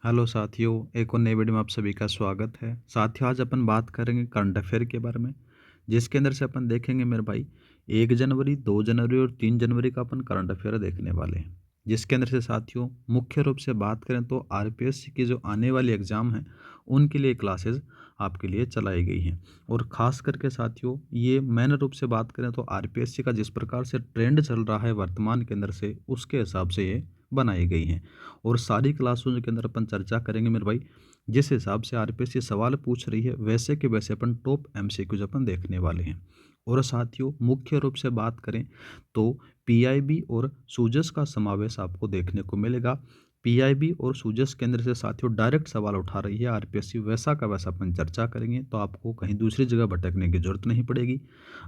Hello साथियों, एक और नई वीडियो में आप सभी का स्वागत है। साथियों, आज अपन बात करेंगे करंट अफेयर के बारे में, जिसके अंदर से अपन देखेंगे मेरे भाई 1 जनवरी, 2 जनवरी और 3 जनवरी का अपन करंट अफेयर देखने वाले हैं। जिसके अंदर से साथियों मुख्य रूप से बात करें तो आरपीएससी की जो आने वाली एग्ज़ाम हैं, उनके लिए क्लासेस आपके लिए चलाई गई हैं। और ख़ास करके साथियों ये मेन रूप से बात करें तो आरपीएससी का जिस प्रकार से ट्रेंड चल रहा है वर्तमान के अंदर से, उसके हिसाब से ये बनाई गई हैं। और सारी क्लासों के अंदर अपन चर्चा करेंगे मेरे भाई, जिस हिसाब से आरपीएससी सवाल पूछ रही है वैसे के वैसे अपन टॉप एमसीक्यूज अपन देखने वाले हैं। और साथियों मुख्य रूप से बात करें तो पीआईबी और सूजस का समावेश आपको देखने को मिलेगा। पीआईबी और सूजस के अंदर से साथियों डायरेक्ट सवाल उठा रही है आरपीएससी, वैसा का वैसा अपन चर्चा करेंगे, तो आपको कहीं दूसरी जगह भटकने की जरूरत नहीं पड़ेगी।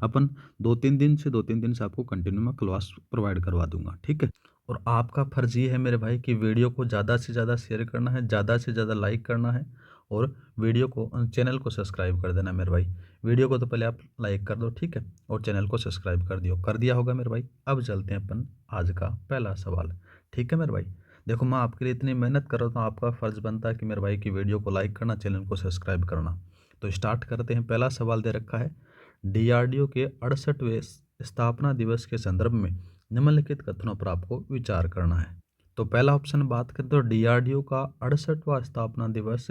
अपन 2-3 दिन से आपको कंटिन्यू में क्लास प्रोवाइड करवा दूंगा, ठीक है। और आपका फ़र्ज़ ये है मेरे भाई कि वीडियो को ज़्यादा से ज़्यादा शेयर करना है, ज़्यादा से ज़्यादा लाइक करना है और वीडियो को चैनल को सब्सक्राइब कर देना मेरे भाई। वीडियो को तो पहले आप लाइक कर दो, ठीक है, और चैनल को सब्सक्राइब कर दिया होगा मेरे भाई। अब चलते हैं अपन आज का पहला सवाल, ठीक है मेरे भाई। देखो मैं आपके लिए इतनी मेहनत कर रहा हूँ, आपका फ़र्ज़ बनता है कि मेरे भाई की वीडियो को लाइक करना, चैनल को सब्सक्राइब करना। तो स्टार्ट करते हैं। पहला सवाल दे रखा है, डीआरडीओ के 68वें स्थापना दिवस के संदर्भ में निम्नलिखित कथनों पर आपको विचार करना है। तो पहला ऑप्शन बात करें तो डीआरडीओ का 68वां स्थापना दिवस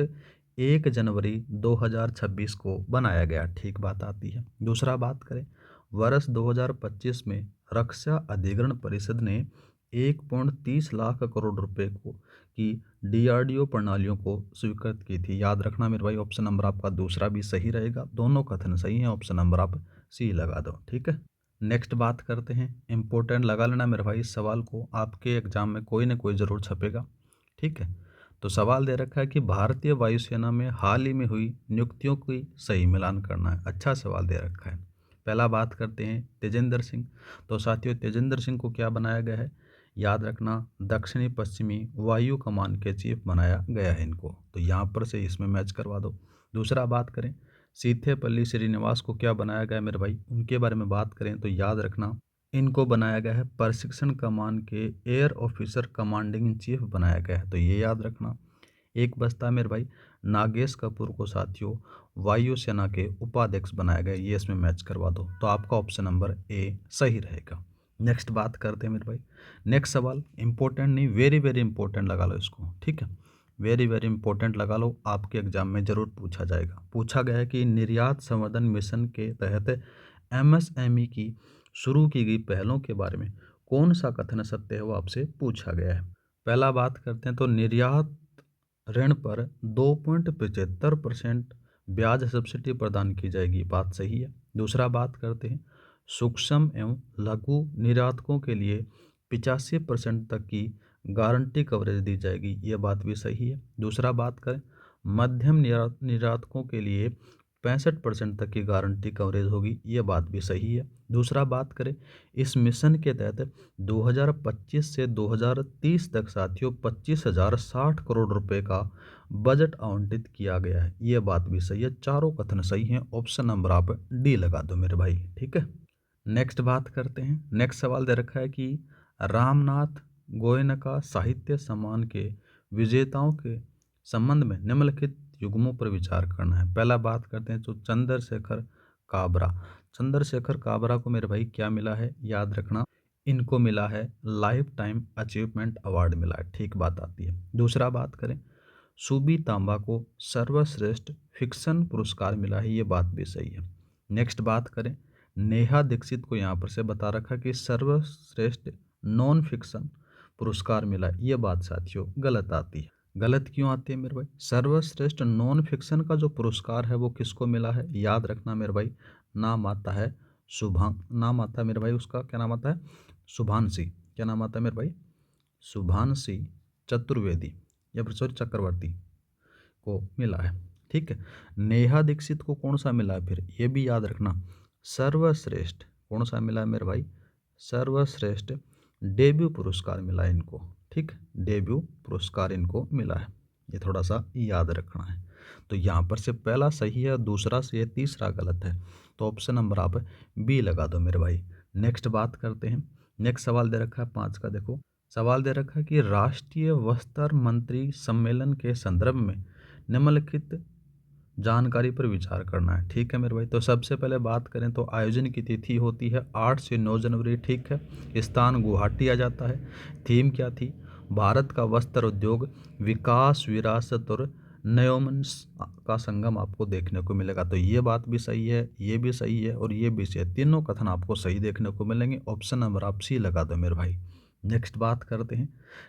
1 जनवरी 2026 को बनाया गया, ठीक बात आती है। दूसरा बात करें, वर्ष 2025 में रक्षा अधिग्रहण परिषद ने 1.30 लाख करोड़ रुपए की डीआरडीओ प्रणालियों को स्वीकृत की थी। याद रखना मेरे भाई, ऑप्शन नंबर आपका दूसरा भी सही रहेगा, दोनों कथन सही हैं। ऑप्शन नंबर आप सी लगा दो, ठीक है। नेक्स्ट बात करते हैं, इम्पोर्टेंट लगा लेना मेरे भाई, इस सवाल को आपके एग्जाम में कोई ना कोई ज़रूर छपेगा, ठीक है। तो सवाल दे रखा है कि भारतीय वायुसेना में हाल ही में हुई नियुक्तियों की सही मिलान करना है। अच्छा सवाल दे रखा है। पहला बात करते हैं तेजेंद्र सिंह। तो साथियों तेजेंद्र सिंह को क्या बनाया गया है, याद रखना दक्षिणी पश्चिमी वायु कमान के चीफ बनाया गया है इनको, तो यहाँ पर से इसमें मैच करवा दो। दूसरा बात करें, सीथेपल्ली श्रीनिवास को क्या बनाया गया है मेरे भाई, उनके बारे में बात करें तो याद रखना इनको बनाया गया है प्रशिक्षण कमान के air officer commanding in chief बनाया गया है, तो ये याद रखना। एक बचता है मेरे भाई, नागेश कपूर को साथियों वायुसेना के उपाध्यक्ष बनाया गया, ये इसमें मैच करवा दो, तो आपका ऑप्शन नंबर ए सही रहेगा। नेक्स्ट बात करते हैं मेरे भाई। नेक्स्ट सवाल इंपॉर्टेंट नहीं, वेरी वेरी इंपॉर्टेंट लगा लो इसको, ठीक है। वेरी वेरी इंपॉर्टेंट लगा लो, आपके एग्जाम में जरूर पूछा जाएगा। पूछा गया है कि निर्यात संवर्धन मिशन के तहत एमएसएमई की शुरू की गई पहलों के बारे में कौन सा कथन सत्य है, वो आपसे पूछा गया है। पहला बात करते हैं तो निर्यात ऋण पर 2.75% ब्याज सब्सिडी प्रदान की जाएगी, बात सही है। दूसरा बात करते हैं, सूक्ष्म एवं लघु निर्यातकों के लिए 85% तक की गारंटी कवरेज दी जाएगी, ये बात भी सही है। दूसरा बात करें, मध्यम निर्यातकों के लिए 65% तक की गारंटी कवरेज होगी, ये बात भी सही है। दूसरा बात करें, इस मिशन के तहत 2025 से 2030 तक साथियों 25,060 करोड़ रुपए का बजट आवंटित किया गया है, ये बात भी सही है। चारों कथन सही हैं, ऑप्शन नंबर आप डी लगा दो मेरे भाई, ठीक है। नेक्स्ट बात करते हैं। नेक्स्ट सवाल दे रखा है कि रामनाथ गोयनका साहित्य सम्मान के विजेताओं के संबंध में निम्नलिखित युग्मों पर विचार करना है। पहला बात करते हैं तो चंद्रशेखर काबरा। चंद्रशेखर काबरा को मेरे भाई क्या मिला है, याद रखना इनको मिला है लाइफ टाइम अचीवमेंट अवार्ड मिला है, ठीक बात आती है। दूसरा बात करें, सुबी तांबा को सर्वश्रेष्ठ फिक्शन पुरस्कार मिला है, ये बात भी सही है। नेक्स्ट बात करें, नेहा दीक्षित को यहाँ पर से बता रखा कि सर्वश्रेष्ठ नॉन फिक्शन पुरस्कार मिला है, ये बात साथियों गलत आती है। गलत क्यों आती है मेरे भाई, सर्वश्रेष्ठ नॉन फिक्शन का जो पुरस्कार है वो किसको मिला है, याद रखना मेरे भाई, नाम आता है नाम आता है मेरे भाई, उसका क्या नाम आता है, शुभांशी। क्या नाम आता है मेरे भाई, शुभांशी चतुर्वेदी या फिर सॉरी चक्रवर्ती को मिला है, ठीक है। नेहा दीक्षित को कौन सा मिला है फिर, ये भी याद रखना, सर्वश्रेष्ठ कौन सा मिला है मेरे भाई, सर्वश्रेष्ठ डेब्यू पुरस्कार मिला है इनको, ठीक, डेब्यू पुरस्कार इनको मिला है, ये थोड़ा सा याद रखना है। तो यहाँ पर से पहला सही है, दूसरा सही है, तीसरा गलत है, तो ऑप्शन नंबर आप बी लगा दो मेरे भाई। नेक्स्ट बात करते हैं। नेक्स्ट सवाल दे रखा है 5 का, देखो सवाल दे रखा है कि राष्ट्रीय वस्त्र मंत्री सम्मेलन के संदर्भ में निम्नलिखित जानकारी पर विचार करना है। ठीक है मेरे भाई, तो सबसे पहले बात करें तो आयोजन की तिथि होती है 8 से 9 जनवरी। ठीक है, स्थान गुवाहाटी आ जाता है। थीम क्या थी? भारत का वस्त्र उद्योग, विकास, विरासत और नयोमनस का संगम आपको देखने को मिलेगा। तो ये बात भी सही है, ये भी सही है और ये भी सही है, तीनों कथन आपको सही देखने को मिलेंगे। ऑप्शन नंबर आप सी लगा दो मेरे भाई। नेक्स्ट बात करते हैं।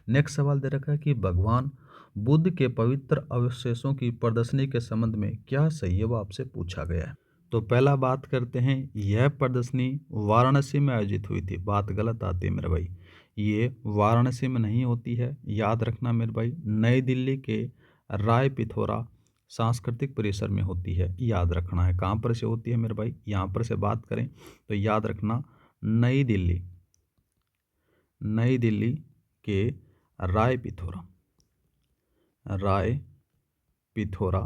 नेक्स्ट सवाल दे रखा है कि भगवान बुद्ध के पवित्र अवशेषों की प्रदर्शनी के संबंध में क्या सही है, वो आपसे पूछा गया है। तो पहला बात करते हैं, यह प्रदर्शनी वाराणसी में आयोजित हुई थी। बात गलत आती है मेरे भाई, ये वाराणसी में नहीं होती है, याद रखना मेरे भाई। नई दिल्ली के राय पिथौरा सांस्कृतिक परिसर में होती है, याद रखना है। कहाँ पर से होती है मेरे भाई? यहाँ पर से बात करें तो याद रखना, नई दिल्ली, नई दिल्ली के राय पिथौरा, राय पिथौरा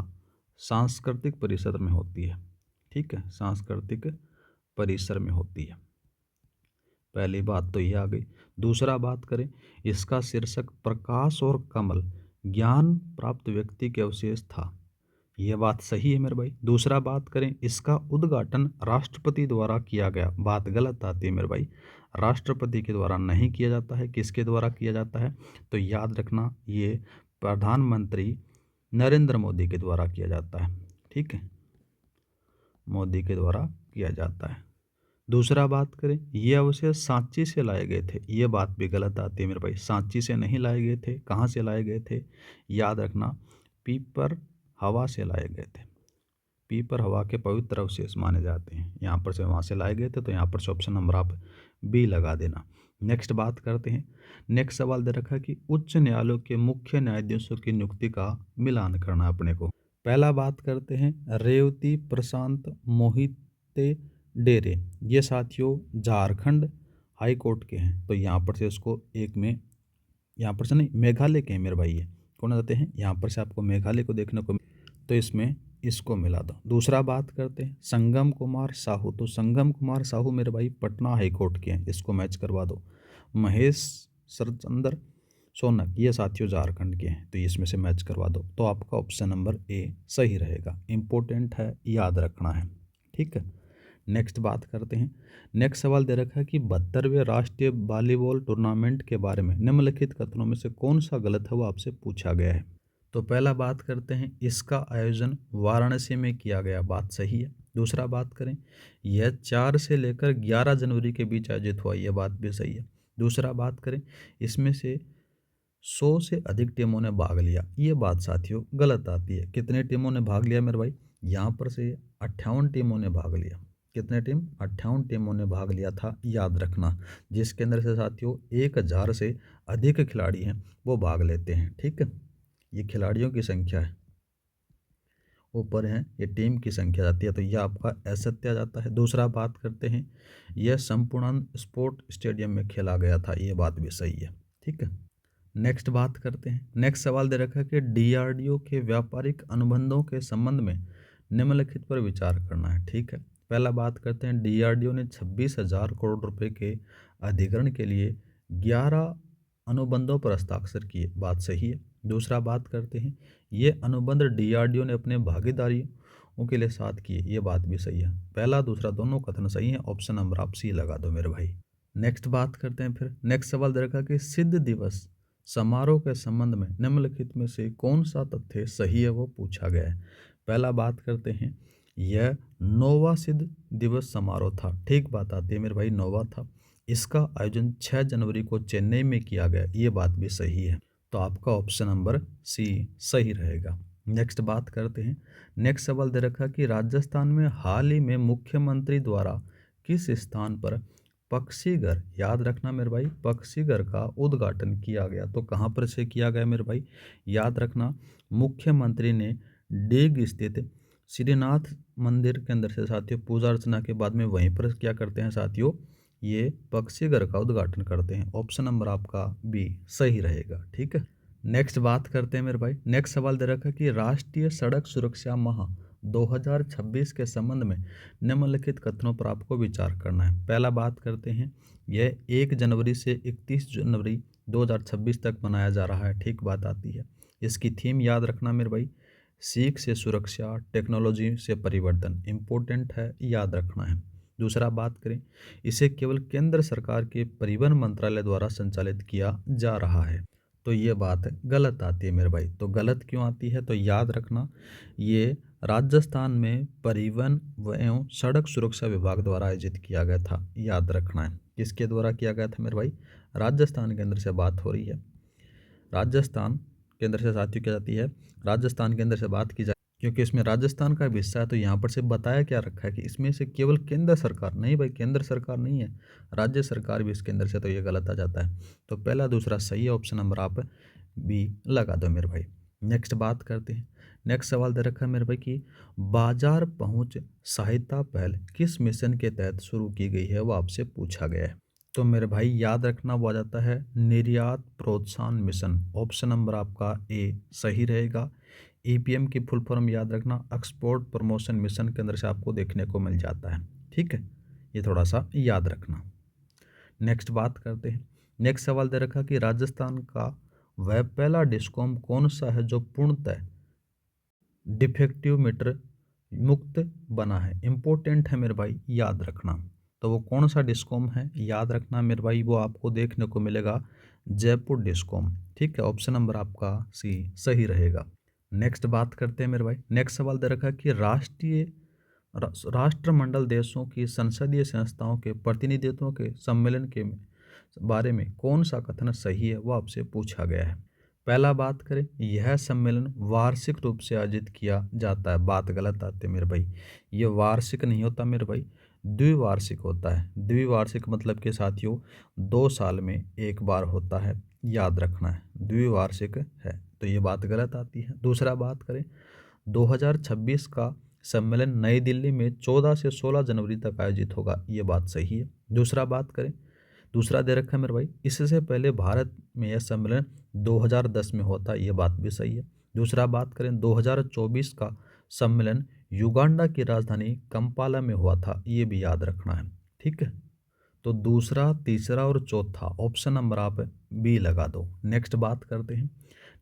सांस्कृतिक परिसर में होती है। ठीक है, सांस्कृतिक परिसर में होती है। पहली बात तो ये आ गई। दूसरा बात करें, इसका शीर्षक प्रकाश और कमल, ज्ञान प्राप्त व्यक्ति के अवशेष था। यह बात सही है मेरे भाई। दूसरा बात करें, इसका उद्घाटन राष्ट्रपति द्वारा किया गया। बात गलत आती है मेरे भाई, राष्ट्रपति के द्वारा नहीं किया जाता है। किसके द्वारा किया जाता है? तो याद रखना, ये प्रधानमंत्री नरेंद्र मोदी के द्वारा किया जाता है। ठीक है, मोदी के द्वारा किया जाता है। दूसरा बात करें, ये अवशेष सांची से लाए गए थे। ये बात भी गलत आती है मेरे भाई, सांची से नहीं लाए गए थे। कहाँ से लाए गए थे? याद रखना, पीपर हवा से लाए गए थे। पीपर हवा के पवित्र अवशेष माने जाते हैं। यहाँ पर से वहाँ से लाए गए थे, तो यहाँ पर से ऑप्शन नंबर आप बी लगा देना। नेक्स्ट बात करते हैं। नेक्स्ट सवाल दे रखा है कि उच्च न्यायालयों के मुख्य न्यायाधीशों की नियुक्ति का मिलान करना अपने को। पहला बात करते हैं, रेवती प्रशांत मोहिते डेरे, ये साथियों झारखंड हाई कोर्ट के हैं। तो यहाँ पर से इसको एक में, यहाँ पर से नहीं, मेघालय के हैं मेरे भाई। ये कौन आते हैं? यहाँ पर से आपको मेघालय को देखने को, तो इसमें इसको मिला दो। दूसरा बात करते हैं, संगम कुमार साहू, तो संगम कुमार साहू मेरे भाई पटना हाई कोर्ट के हैं, इसको मैच करवा दो। महेश सरचंदर सोनक, ये साथियों झारखंड के हैं, तो इसमें से मैच करवा दो। तो आपका ऑप्शन नंबर ए सही रहेगा। इंपॉर्टेंट है, याद रखना है। ठीक है, नेक्स्ट बात करते हैं। नेक्स्ट सवाल दे रखा है कि 72वें राष्ट्रीय वॉलीबॉल टूर्नामेंट के बारे में निम्नलिखित कथनों में से कौन सा गलत है, वो आपसे पूछा गया है। तो पहला बात करते हैं, इसका आयोजन वाराणसी में किया गया। बात सही है। दूसरा बात करें, यह 4 से लेकर 11 जनवरी के बीच आयोजित हुआ। यह बात भी सही है। दूसरा बात करें, इसमें से 100 से अधिक टीमों ने भाग लिया। ये बात साथियों गलत आती है। कितने टीमों ने भाग लिया मेरे भाई? यहाँ पर से 58 टीमों ने भाग लिया। कितने टीम? 58 टीमों ने भाग लिया था, याद रखना। जिसके अंदर से साथियों 1000 से अधिक खिलाड़ी हैं, वो भाग लेते हैं। ठीक है, ये खिलाड़ियों की संख्या है, ऊपर है ये टीम की संख्या जाती है, तो यह आपका असत्य आ जाता है। दूसरा बात करते हैं, यह संपूर्णानंद स्पोर्ट स्टेडियम में खेला गया था। ये बात भी सही है। ठीक है, नेक्स्ट बात करते हैं। नेक्स्ट सवाल दे रखा है कि डीआरडीओ के व्यापारिक अनुबंधों के संबंध में निम्नलिखित पर विचार करना है। ठीक है, पहला बात करते हैं, डीआरडीओ ने 26,000 करोड़ रुपए के अधिग्रहण के लिए 11 अनुबंधों पर हस्ताक्षर किए। बात सही है। दूसरा बात करते हैं, ये अनुबंध डीआरडीओ ने अपने भागीदारियों के लिए साथ किए। ये बात भी सही है। पहला दूसरा दोनों कथन सही है। ऑप्शन नंबर आप सी लगा दो मेरे भाई। नेक्स्ट बात करते हैं फिर। नेक्स्ट सवाल दे रखा कि सिद्ध दिवस समारोह के संबंध में निम्नलिखित में से कौन सा तथ्य सही है, वो पूछा गया है। पहला बात करते हैं, यह नौवा सिद्ध दिवस समारोह था। ठीक बात आती है मेरे भाई, नौवा था। इसका आयोजन 6 जनवरी को चेन्नई में किया गया। ये बात भी सही है। तो आपका ऑप्शन नंबर सी सही रहेगा। नेक्स्ट बात करते हैं। नेक्स्ट सवाल दे रखा कि राजस्थान में हाल ही में मुख्यमंत्री द्वारा किस स्थान पर पक्षी घर, याद रखना मेरे भाई, पक्षी घर का उद्घाटन किया गया। तो कहाँ पर से किया गया मेरे भाई? याद रखना, मुख्यमंत्री ने डेग स्थित श्रीनाथ मंदिर के अंदर से साथियों पूजा अर्चना के बाद में वहीं पर क्या करते हैं साथियों, ये पक्षी घर का उद्घाटन करते हैं। ऑप्शन नंबर आपका बी सही रहेगा। ठीक है, नेक्स्ट बात करते हैं मेरे भाई। नेक्स्ट सवाल दे रखा है कि राष्ट्रीय सड़क सुरक्षा माह 2026 के संबंध में निम्नलिखित कथनों पर आपको विचार करना है। पहला बात करते हैं, यह 1 जनवरी से 31 जनवरी 2026 तक बनाया जा रहा है। ठीक बात आती है। इसकी थीम याद रखना मेरे भाई, सीख से सुरक्षा, टेक्नोलॉजी से परिवर्तन। इम्पोर्टेंट है, याद रखना है। दूसरा बात करें, इसे केवल केंद्र सरकार के परिवहन मंत्रालय द्वारा संचालित किया जा रहा है। तो ये बात गलत आती है मेरे भाई। तो गलत क्यों आती है, तो याद रखना, ये राजस्थान में परिवहन एवं सड़क सुरक्षा विभाग द्वारा आयोजित किया गया था। याद रखना है, किसके द्वारा किया गया था मेरे भाई, राजस्थान के अंदर से बात हो रही है। राजस्थान के अंदर से साथियों क्या जाती है, राजस्थान के अंदर से बात की जाए, क्योंकि इसमें राजस्थान का भी हिस्सा है। तो यहाँ पर से बताया क्या रखा है कि इसमें से केवल केंद्र सरकार, नहीं भाई, केंद्र सरकार नहीं है, राज्य सरकार भी इसके अंदर से, तो ये गलत आ जाता है। तो पहला दूसरा सही है, ऑप्शन नंबर आप बी लगा दो मेरे भाई। नेक्स्ट बात करते हैं। नेक्स्ट सवाल दे रखा है मेरे भाई कि बाजार पहुंच सहायता पहल किस मिशन के तहत शुरू की गई है, वो आपसे पूछा गया है। तो मेरे भाई याद रखना, वो आ जाता है निर्यात प्रोत्साहन मिशन। ऑप्शन नंबर आपका ए सही रहेगा। ईपीएम की फुल फॉर्म याद रखना, एक्सपोर्ट प्रमोशन मिशन के अंदर से आपको देखने को मिल जाता है। ठीक है, ये थोड़ा सा याद रखना। नेक्स्ट बात करते हैं। नेक्स्ट सवाल दे रखा कि राजस्थान का वह पहला डिस्कॉम कौन सा है जो पूर्णतः डिफेक्टिव मीटर मुक्त बना है। इंपॉर्टेंट है मेरे भाई, याद रखना। तो वो कौन सा डिस्कॉम है, याद रखना मेरे भाई, वो आपको देखने को मिलेगा जयपुर डिस्कॉम। ठीक है, ऑप्शन नंबर आपका सी सही रहेगा। नेक्स्ट बात करते हैं मेरे भाई। नेक्स्ट सवाल दे रखा है कि राष्ट्रमंडल देशों की संसदीय संस्थाओं के प्रतिनिधित्वों के सम्मेलन के बारे में कौन सा कथन सही है, वो आपसे पूछा गया है। पहला बात करें, यह सम्मेलन वार्षिक रूप से आयोजित किया जाता है। बात गलत आती है मेरे भाई, ये वार्षिक नहीं होता मेरे भाई, द्विवार्षिक होता है। द्विवार्षिक मतलब के साथियों 2 साल में एक बार होता है, याद रखना है, द्विवार्षिक है। तो ये बात गलत आती है। दूसरा बात करें, 2026 का सम्मेलन नई दिल्ली में 14 से 16 जनवरी तक आयोजित होगा, ये बात सही है। दूसरा बात करें, दूसरा दे रखा है मेरे भाई, इससे पहले भारत में यह सम्मेलन 2010 में होता, ये बात भी सही है। दूसरा बात करें, 2024 का सम्मेलन युगांडा की राजधानी कंपाला में हुआ था, ये भी याद रखना है। ठीक है, तो दूसरा, तीसरा और चौथा ऑप्शन नंबर आप बी लगा दो। नेक्स्ट बात करते हैं।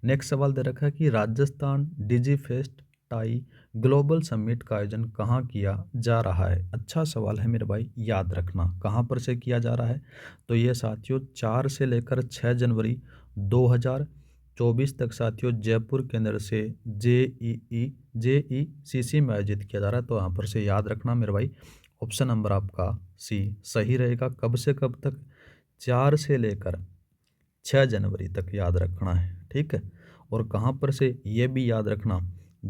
नेक्स्ट सवाल दे रखा है कि राजस्थान डिजी फेस्ट टाई ग्लोबल समिट का आयोजन कहाँ किया जा रहा है। अच्छा सवाल है मेरे भाई, याद रखना कहाँ पर से किया जा रहा है। तो ये साथियों 4 से लेकर 6 जनवरी 2024 तक साथियों जयपुर के अंदर से JEC में आयोजित किया जा रहा है। तो यहाँ पर से याद रखना मेरे भाई, ऑप्शन नंबर आपका सी सही रहेगा। कब से कब तक, 4 से लेकर 6 जनवरी तक याद रखना है। ठीक है, और कहाँ पर से ये भी याद रखना,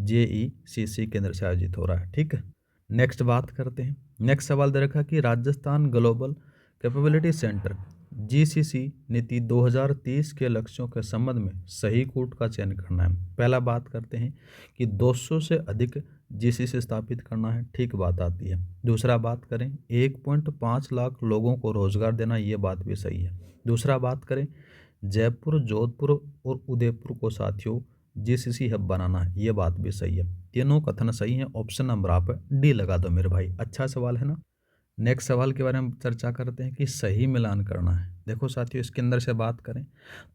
JECC के अंदर से आयोजित हो रहा है। ठीक है, नेक्स्ट बात करते हैं। नेक्स्ट सवाल दे रखा कि Rajasthan global capability centre GCC नीति 2030 के लक्ष्यों के संबंध में सही कूट का चयन करना है। पहला बात करते हैं कि 200 से अधिक GCC स्थापित करना है, ठीक बात आती है। दूसरा बात करें, 1.5 लाख लोगों को रोजगार देना, ये बात भी सही है। दूसरा बात करें, जयपुर, जोधपुर और उदयपुर को साथियों GCC हब बनाना है, ये बात भी सही है। तीनों कथन सही है, ऑप्शन नंबर आप डी लगा दो मेरे भाई। अच्छा सवाल है ना। नेक्स्ट सवाल के बारे में चर्चा करते हैं कि सही मिलान करना है। देखो साथियों, इसके अंदर से बात करें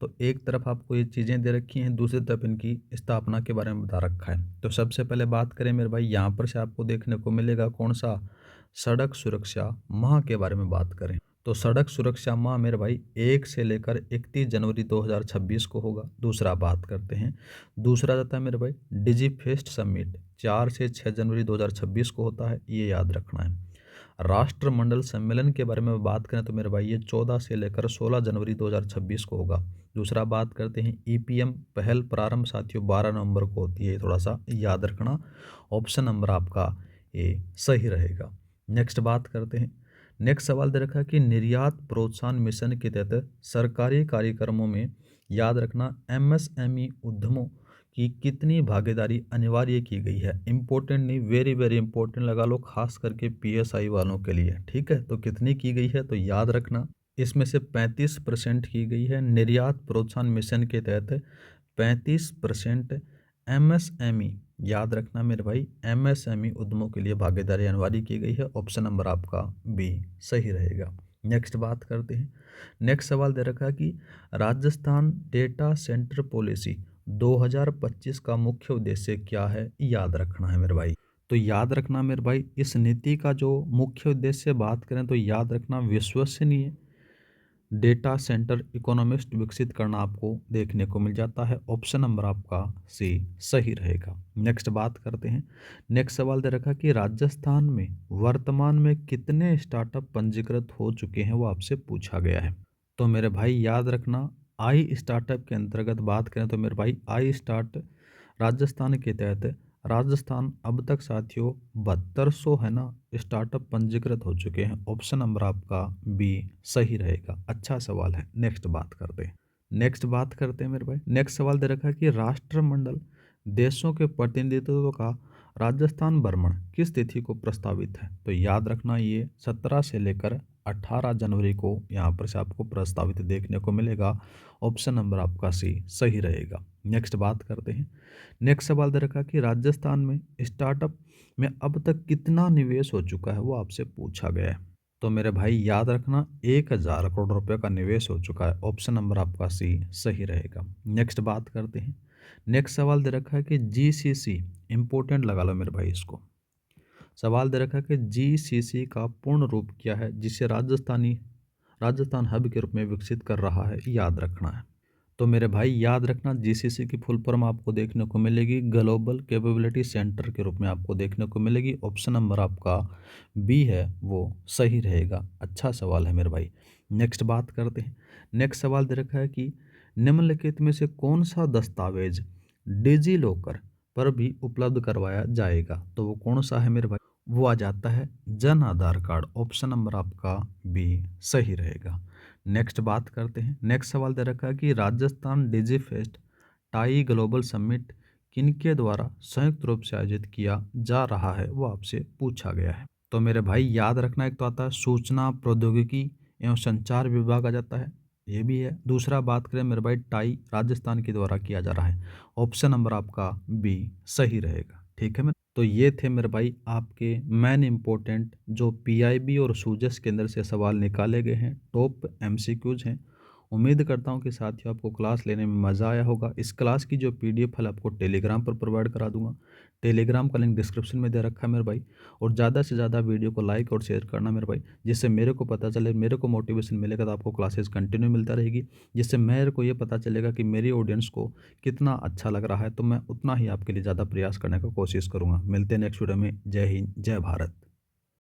तो एक तरफ आपको ये चीज़ें दे रखी हैं, दूसरी तरफ इनकी स्थापना के बारे में बता रखा है। तो सबसे पहले बात करें मेरे भाई, यहाँ पर से आपको देखने को मिलेगा कौन सा, सड़क सुरक्षा माह के बारे में बात करें तो सड़क सुरक्षा माह मेरे भाई 1 से लेकर 31 जनवरी 2026 को होगा। दूसरा बात करते हैं, दूसरा जाता है मेरे भाई डिजी फेस्ट समिट 4 से 6 जनवरी 2026 को होता है, ये याद रखना है। राष्ट्रमंडल सम्मेलन के बारे में बात करें तो मेरे भाई ये 14 से लेकर 16 जनवरी 2026 को होगा। दूसरा बात करते हैं, EPM पहल प्रारंभ साथियों 12 नवंबर को होती है, थोड़ा सा याद रखना, ऑप्शन नंबर आपका ए सही रहेगा। नेक्स्ट बात करते हैं। नेक्स्ट सवाल दे रखा है कि निर्यात प्रोत्साहन मिशन के तहत सरकारी कार्यक्रमों में याद रखना MSME उद्यमों की कितनी भागीदारी अनिवार्य की गई है। इंपॉर्टेंट नहीं, वेरी वेरी इंपॉर्टेंट लगा लो, खास करके PSI वालों के लिए। ठीक है, तो कितनी की गई है, तो याद रखना इसमें से 35% की गई है। निर्यात प्रोत्साहन मिशन के तहत 35% MSME, याद रखना मेरे भाई, MSME उद्यमों के लिए भागीदारी अनिवार्य की गई है। ऑप्शन नंबर आपका बी सही रहेगा। नेक्स्ट बात करते हैं। नेक्स्ट सवाल दे रखा है कि राजस्थान डेटा सेंटर पॉलिसी 2025 का मुख्य उद्देश्य क्या है, याद रखना है मेरे भाई। तो याद रखना मेरे भाई, इस नीति का जो मुख्य उद्देश्य बात करें तो याद रखना विश्वसनीय डेटा सेंटर इकोनॉमिस्ट विकसित करना आपको देखने को मिल जाता है। ऑप्शन नंबर आपका सी सही रहेगा। नेक्स्ट बात करते हैं। नेक्स्ट सवाल दे रखा कि राजस्थान में वर्तमान में कितने स्टार्टअप पंजीकृत हो चुके हैं, वो आपसे पूछा गया है। तो मेरे भाई याद रखना, आई स्टार्टअप के अंतर्गत बात करें तो मेरे भाई आई स्टार्ट राजस्थान के तहत राजस्थान अब तक साथियों 7200 है ना स्टार्टअप पंजीकृत हो चुके हैं। ऑप्शन नंबर आपका बी सही रहेगा। अच्छा सवाल है। नेक्स्ट बात करते हैं मेरे भाई। नेक्स्ट सवाल दे रखा है कि राष्ट्रमंडल देशों के प्रतिनिधित्व का राजस्थान भ्रमण किस तिथि को प्रस्तावित है। तो याद रखना ये 17 से लेकर 18 जनवरी को यहाँ पर से आपको प्रस्तावित देखने को मिलेगा। ऑप्शन नंबर आपका सी सही रहेगा। नेक्स्ट बात करते हैं। नेक्स्ट सवाल दे रखा कि राजस्थान में स्टार्टअप में अब तक कितना निवेश हो चुका है, वो आपसे पूछा गया है। तो मेरे भाई याद रखना 1000 करोड़ रुपए का निवेश हो चुका है। ऑप्शन नंबर आपका सी सही रहेगा। नेक्स्ट बात करते हैं। नेक्स्ट सवाल दे रखा है कि जीसीसी, इंपॉर्टेंट लगा लो मेरे भाई इसको। सवाल दे रखा है कि जीसीसी का पूर्ण रूप क्या है, जिसे राजस्थान हब के रूप में विकसित कर रहा है, याद रखना है। तो मेरे भाई याद रखना जीसीसी की फुल फॉर्म आपको देखने को मिलेगी ग्लोबल कैपेबिलिटी सेंटर के रूप में आपको देखने को मिलेगी। ऑप्शन नंबर आपका बी है वो सही रहेगा। अच्छा सवाल है मेरे भाई। नेक्स्ट बात करते हैं। नेक्स्ट सवाल दे रखा है कि निम्नलिखित में से कौन सा दस्तावेज डिजी लॉकर पर भी उपलब्ध करवाया जाएगा। तो वो कौन सा है मेरे भाई, वो आ जाता है Jan Aadhaar card. Option number आपका बी सही रहेगा। नेक्स्ट बात करते हैं। नेक्स्ट सवाल दे रखा है कि राजस्थान डिजी फेस्ट टाई ग्लोबल समिट किनके द्वारा संयुक्त रूप से आयोजित किया जा रहा है, वो आपसे पूछा गया है। तो मेरे भाई याद रखना, एक तो आता है सूचना प्रौद्योगिकी एवं संचार विभाग आ जाता है, ये भी है। दूसरा बात करें मेरे भाई टाई राजस्थान के द्वारा किया जा रहा है। ऑप्शन नंबर आपका बी सही रहेगा। ठीक है मेरे, तो ये थे मेरे भाई आपके मेन इंपॉर्टेंट जो पीआईबी और सूजस के अंदर से सवाल निकाले गए हैं, टॉप एमसीक्यूज हैं। उम्मीद करता हूँ कि साथियों आपको क्लास लेने में मज़ा आया होगा। इस क्लास की जो पीडीएफ फाइल आपको टेलीग्राम पर प्रोवाइड करा दूंगा। टेलीग्राम का लिंक डिस्क्रिप्शन में दे रखा है मेरे भाई। और ज़्यादा से ज़्यादा वीडियो को लाइक और शेयर करना मेरे भाई, जिससे मेरे को पता चले, मेरे को मोटिवेशन मिलेगा, तो आपको क्लासेस कंटिन्यू मिलता रहेगी। जिससे मेरे को ये पता चलेगा कि मेरी ऑडियंस को कितना अच्छा लग रहा है, तो मैं उतना ही आपके लिए ज़्यादा प्रयास करने का कोशिश करूँगा। मिलते हैं नेक्स्ट वीडियो में। जय हिंद, जय भारत।